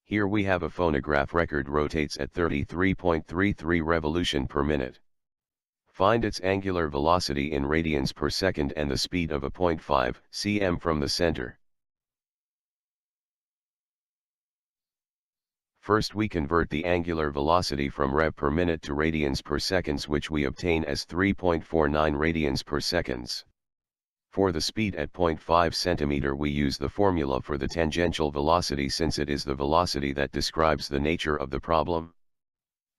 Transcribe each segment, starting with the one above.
Here we have a phonograph record rotates at 33.33 revolution per minute. Find its angular velocity in radians per second and the speed of a 0.5 cm from the center. First we convert the angular velocity from rev per minute to radians per seconds, which we obtain as 3.49 radians per seconds. For the speed at 0.5 cm we use the formula for the tangential velocity, since it is the velocity that describes the nature of the problem.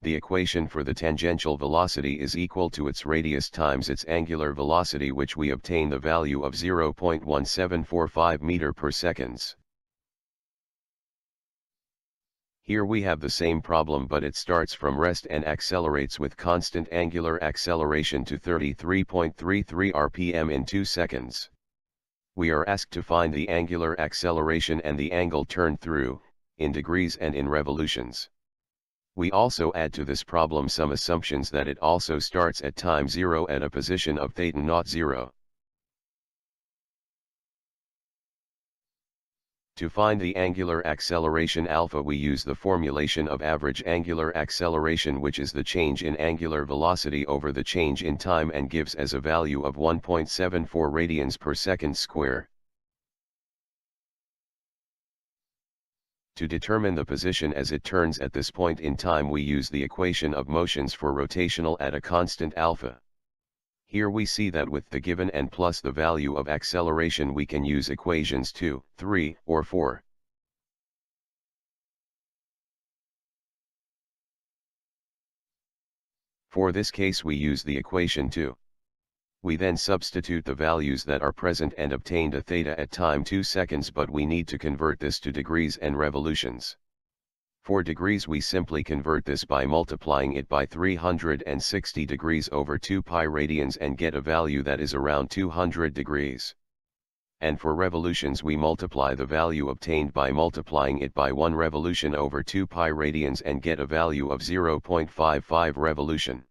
The equation for the tangential velocity is equal to its radius times its angular velocity, which we obtain the value of 0.1745 meter per seconds. Here we have the same problem, but it starts from rest and accelerates with constant angular acceleration to 33.33 rpm in 2 seconds. We are asked to find the angular acceleration and the angle turned through, in degrees and in revolutions. We also add to this problem some assumptions that it also starts at time 0 at a position of θ naught 0. To find the angular acceleration alpha, we use the formulation of average angular acceleration, which is the change in angular velocity over the change in time, and gives as a value of 1.74 radians per second square. To determine the position as it turns at this point in time, we use the equation of motions for rotational at a constant alpha. Here we see that with the given n plus the value of acceleration we can use equations 2, 3, or 4. For this case we use the equation 2. We then substitute the values that are present and obtained a theta at time 2 seconds, but we need to convert this to degrees and revolutions. For degrees we simply convert this by multiplying it by 360 degrees over 2 pi radians and get a value that is around 200 degrees. And for revolutions we multiply the value obtained by multiplying it by 1 revolution over 2 pi radians and get a value of 0.55 revolution.